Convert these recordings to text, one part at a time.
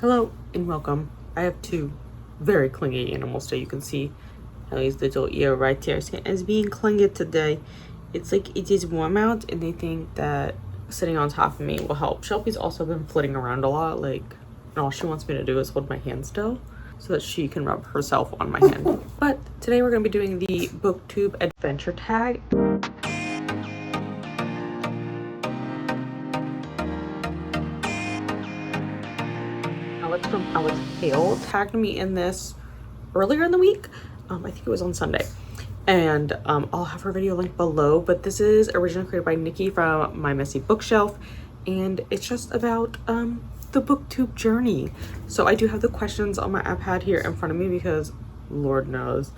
Hello and welcome. I have two very clingy animals that you can see. Ellie's little ear right there is being clingy today. It's like it is warm out and they think that sitting on top of me will help. Shelby's also been flitting around a lot, like, and all she wants me to do is hold my hand still so that she can rub herself on my hand. But today we're going to be doing the Booktube adventure tag. Alex from Alex Hale tagged me in this earlier in the week. I think it was on Sunday. And I'll have her video linked below. But this is originally created by Nikki from My Messy Bookshelf. And it's just about the Booktube journey. So I do have the questions on my iPad here in front of me because Lord knows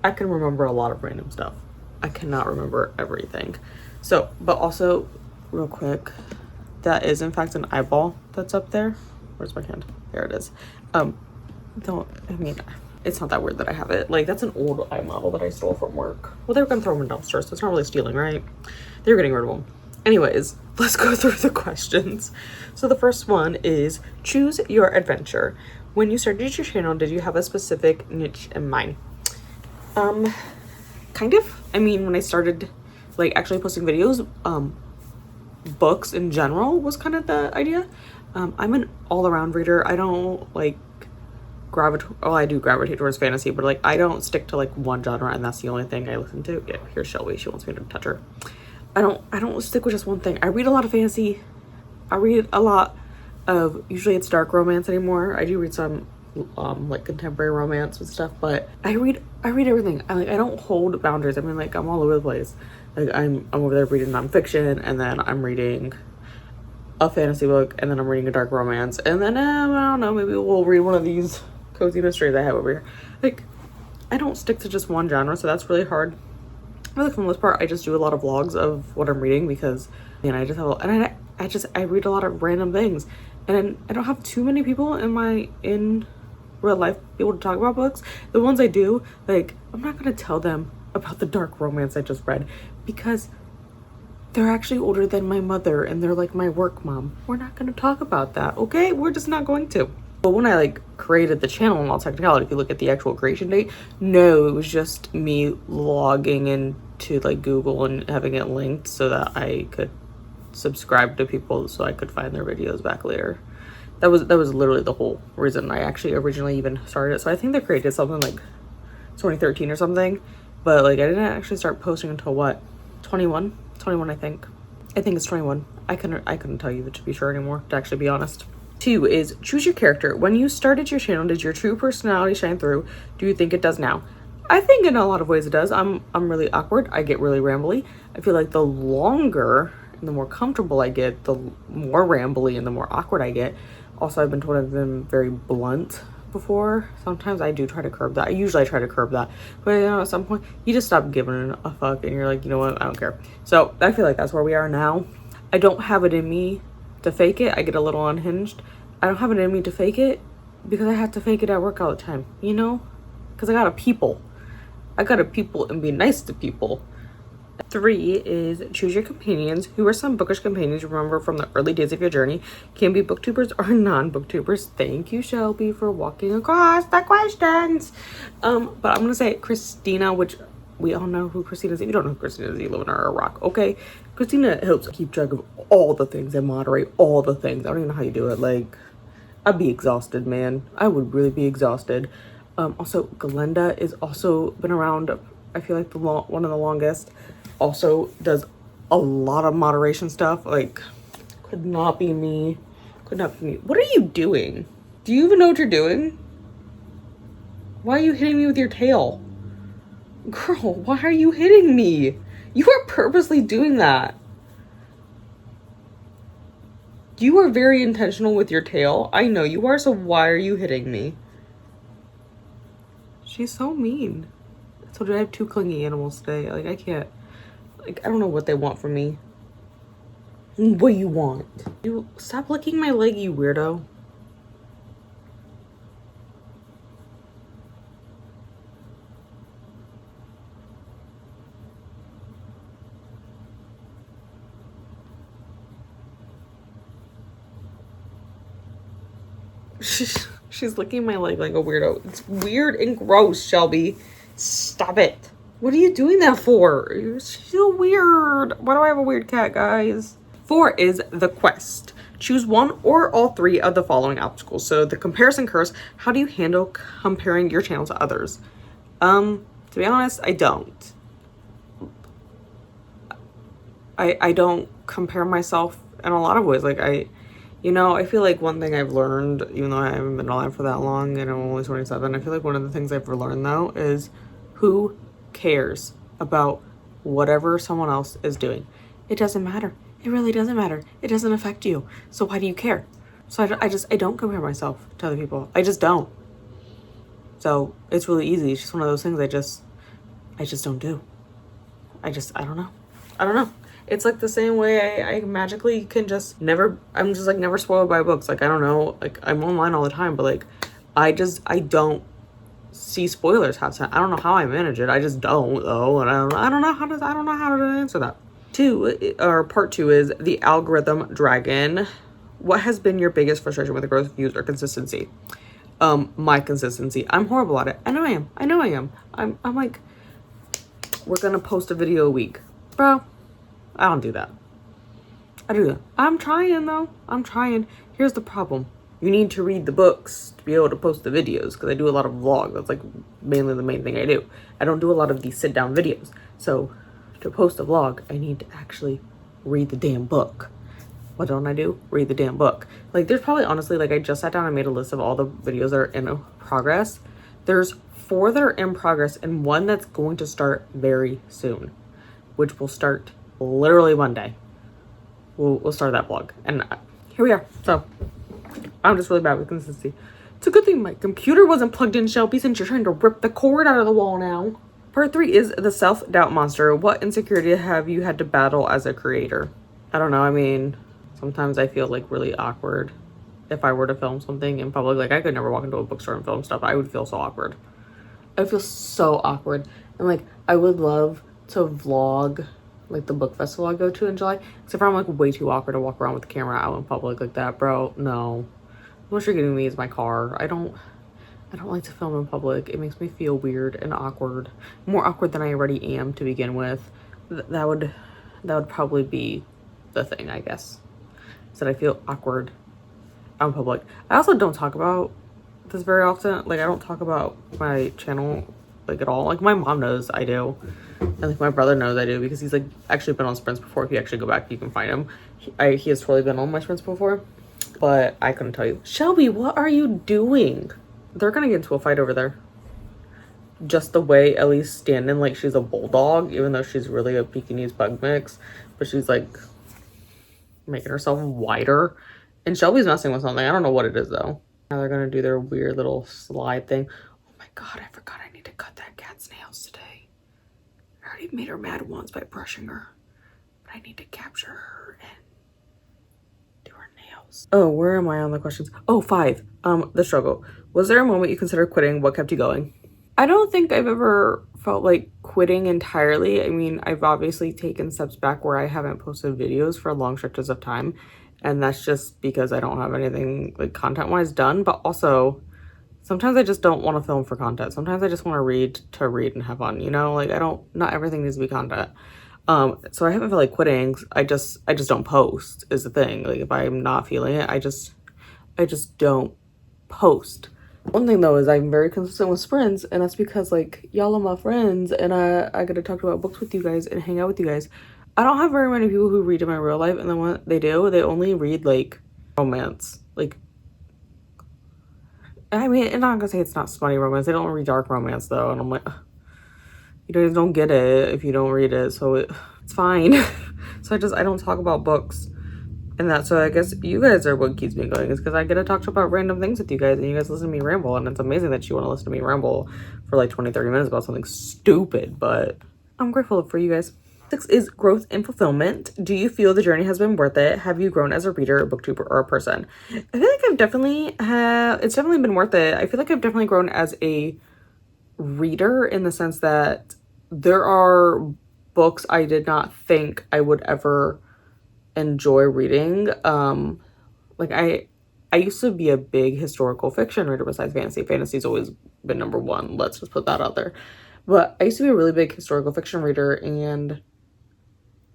I can remember a lot of random stuff. I cannot remember everything. So, but also real quick, that is in fact an eyeball that's up there. Where's my hand? There it is. It's not that weird that I have it. Like, that's an old eye model that I stole from work. Well, they were gonna throw them in dumpsters, so it's not really stealing, right? They were getting rid of them. Anyways, let's go through the questions. So the first one is, choose your adventure. When you started your channel, did you have a specific niche in mind? Kind of. I mean, when I started, like, actually posting videos, books in general was kind of the idea. I'm an all-around reader. I don't like I do gravitate towards fantasy, but like I don't stick to like one genre and that's the only thing I listen to. Yeah, here's Shelby. She wants me to touch her. I don't stick with just one thing. I read a lot of fantasy. I read a lot of, usually it's dark romance anymore. I do read some like contemporary romance and stuff, but I read everything. I don't hold boundaries. I mean, like, I'm all over the place. Like, I'm over there reading nonfiction, and then I'm reading a fantasy book, and then I'm reading a dark romance, and then I don't know, maybe we'll read one of these cozy mysteries I have over here. Like, I don't stick to just one genre, so that's really hard. But like, for the most part, I just do a lot of vlogs of what I'm reading because, and I just have, and I read a lot of random things, and I don't have too many people in real life able to talk about books. The ones I do, like, I'm not gonna tell them about the dark romance I just read because they're actually older than my mother and they're like my work mom. We're not gonna talk about that, okay? We're just not going to. But when I like created the channel in all technicality, if you look at the actual creation date, no, it was just me logging into like Google and having it linked so that I could subscribe to people so I could find their videos back later. That was literally the whole reason I actually originally even started it. So I think they created something like 2013 or something, but like I didn't actually start posting until what, 21 I think it's 21. I couldn't tell you to be sure anymore, to actually be honest. 2 is, choose your character. When you started your channel, did your true personality shine through? Do you think it does now? I think in a lot of ways it does. I'm really awkward. I get really rambly. I feel like the longer and the more comfortable I get, the more rambly and the more awkward I get. Also, I've been told I've been very blunt before. Sometimes I do try to curb that. Usually I try to curb that, but you know, at some point you just stop giving a fuck and you're like, you know what, I don't care. So I feel like that's where we are now. I don't have it in me to fake it. I get a little unhinged. I don't have it in me to fake it because I have to fake it at work all the time, you know, because I gotta people and be nice to people. 3 is, choose your companions. Who are some bookish companions you remember from the early days of your journey? Can be booktubers or non-booktubers. Thank you, Shelby, for walking across the questions. But I'm gonna say Christina, which we all know who Christina is. If you don't know who Christina is, you live under a rock, okay? Christina helps keep track of all the things and moderate all the things. I don't even know how you do it. Like, I'd be exhausted, man. I would really be exhausted. Also, Glenda is also been around, I feel like one of the longest. Also does a lot of moderation stuff. Like, could not be me. What are you doing? Do you even know what you're doing? Why are you hitting me with your tail? Girl, why are you hitting me? You are purposely doing that. You are very intentional with your tail. I know you are, so why are you hitting me? She's so mean. So I have 2 clingy animals today. Like, I can't. Like, I don't know what they want from me. What do you want? You stop licking my leg, you weirdo. She's licking my leg like a weirdo. It's weird and gross, Shelby. Stop it. What are you doing that for? You're so weird. Why do I have a weird cat, guys? 4 is the quest. Choose one or all 3 of the following obstacles. So the comparison curse, how do you handle comparing your channel to others? To be honest, I don't. I don't compare myself in a lot of ways. Like I feel like one thing I've learned, even though I haven't been alive for that long and I'm only 27, I feel like one of the things I've learned though is who cares about whatever someone else is doing. It doesn't matter. It really doesn't matter. It doesn't affect you. So why do you care? So I don't compare myself to other people. I just don't. So it's really easy. It's just one of those things I just don't do. I don't know. It's like the same way I magically can just never, I'm just like never spoiled by books. Like, I don't know, like I'm online all the time, but like, I don't see spoilers half the time. I don't know how I manage it. I just don't though. And I don't know how to answer that. Part 2 is the algorithm dragon. What has been your biggest frustration with the growth of views or consistency? My consistency. I'm horrible at it. I know I am. I'm like, we're gonna post a video a week. Bro, I don't do that. I do that. I'm trying though. I'm trying. Here's the problem. You need to read the books to be able to post the videos because I do a lot of vlogs. That's like mainly the main thing I do. I don't do a lot of these sit down videos. So to post a vlog, I need to actually read the damn book. What don't I do? Read the damn book. Like there's probably honestly, like I just sat down and made a list of all the videos that are in progress. There's 4 that are in progress and 1 that's going to start very soon, which will start literally Monday. We'll start that vlog. And here we are. So I'm just really bad with consistency. It's a good thing my computer wasn't plugged in, Shelby, since you're trying to rip the cord out of the wall now. Part 3 is the self-doubt monster. What insecurity have you had to battle as a creator? I don't know. I mean, sometimes I feel like really awkward if I were to film something in public. Like I could never walk into a bookstore and film stuff. I would feel so awkward. I feel so awkward. And like, I would love to vlog like the book festival I go to in July. Except for I'm like way too awkward to walk around with the camera out in public like that, bro. No. What you're getting me is my car. I don't like to film in public. It makes me feel weird and awkward. More awkward than I already am to begin with. That would probably be the thing, I guess. Is that I feel awkward out in public. I also don't talk about this very often. Like I don't talk about my channel like at all. Like my mom knows I do. And like my brother knows I do because he's like actually been on sprints before. If you actually go back, you can find him. He has totally been on my sprints before. But I couldn't tell you. Shelby, what are you doing? They're gonna get into a fight over there. Just the way Ellie's standing like she's a bulldog, even though she's really a Pekingese pug mix. But she's like making herself wider. And Shelby's messing with something. I don't know what it is though. Now they're gonna do their weird little slide thing. Oh my god, I forgot I need to cut that cat's nails today. I already made her mad once by brushing her. But I need to capture her and do her nails. Oh, where am I on the questions? Oh, 5. The struggle. Was there a moment you considered quitting? What kept you going? I don't think I've ever felt like quitting entirely. I mean, I've obviously taken steps back where I haven't posted videos for long stretches of time. And that's just because I don't have anything like content-wise done. But also, sometimes I just don't want to film for content. Sometimes I just want to read and have fun, you know? Like not everything needs to be content. So I haven't felt like quitting. I just don't post is the thing. Like if I'm not feeling it, I just don't post. One thing though is I'm very consistent with sprints, and that's because like y'all are my friends and I get to talk about books with you guys and hang out with you guys. I don't have very many people who read in my real life, and then when they do, they only read like romance. Like, I mean, I'm not gonna say it's not smutty romance. They don't read dark romance though, and I'm like, ugh, you guys don't get it if you don't read it, so it's fine. So I don't talk about books and that. So I guess you guys are what keeps me going, is because I get to talk about random things with you guys, and you guys listen to me ramble, and it's amazing that you want to listen to me ramble for like 20-30 minutes about something stupid, but I'm grateful for you guys. 6 is growth and fulfillment. Do you feel the journey has been worth it? Have you grown as a reader, a booktuber, or a person? I feel like it's definitely been worth it. I feel like I've definitely grown as a reader in the sense that there are books I did not think I would ever enjoy reading. Like I used to be a big historical fiction reader besides fantasy. Fantasy's always been number one. Let's just put that out there. But I used to be a really big historical fiction reader, and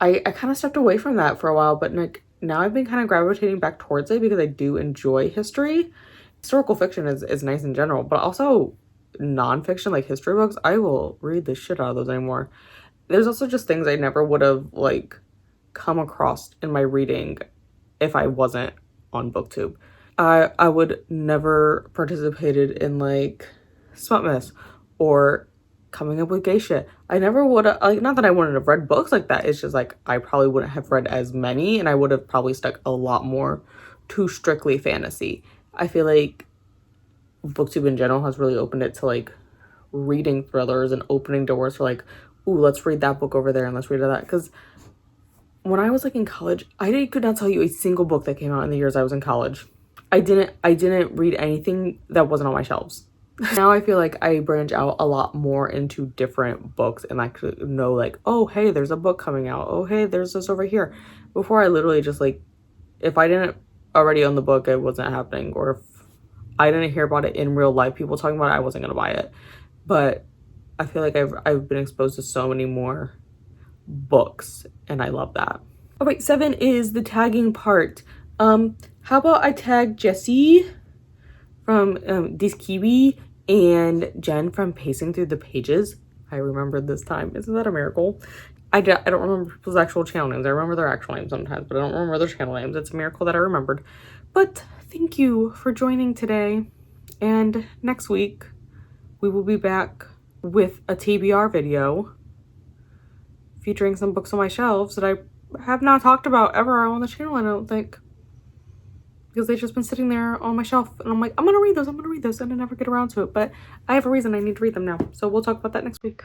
I kind of stepped away from that for a while, but like now I've been kind of gravitating back towards it because I do enjoy history. Historical fiction is nice in general, but also nonfiction, like history books, I will read the shit out of those anymore. There's also just things I never would have like come across in my reading if I wasn't on Booktube. I would never participated in like smut mess or coming up with gay shit. I never would have, like, not that I wouldn't have read books like that, it's just like I probably wouldn't have read as many, and I would have probably stuck a lot more to strictly fantasy. I feel like Booktube in general has really opened it to like reading thrillers and opening doors for like, ooh, let's read that book over there and let's read that. Because when I was like in college, I could not tell you a single book that came out in the years I was in college. I didn't read anything that wasn't on my shelves. Now I feel like I branch out a lot more into different books and like know like, oh hey, there's a book coming out, oh hey, there's this over here. Before, I literally just like, if I didn't already own the book, it wasn't happening, or if I didn't hear about it in real life, people talking about it, I wasn't gonna buy it. But I feel like I've been exposed to so many more books, and I love that. All right, 7 is the tagging part. How about I tag Jessie from This Kiwi and Jen from Pacing Through the Pages. I remembered this time. Isn't that a miracle? I don't remember people's actual channel names. I remember their actual names sometimes, but I don't remember their channel names. It's a miracle that I remembered. But thank you for joining today. And next week, we will be back with a TBR video featuring some books on my shelves that I have not talked about ever on the channel, I don't think. Because they've just been sitting there on my shelf, and I'm like, I'm gonna read those, and I never get around to it. But I have a reason I need to read them now. So we'll talk about that next week.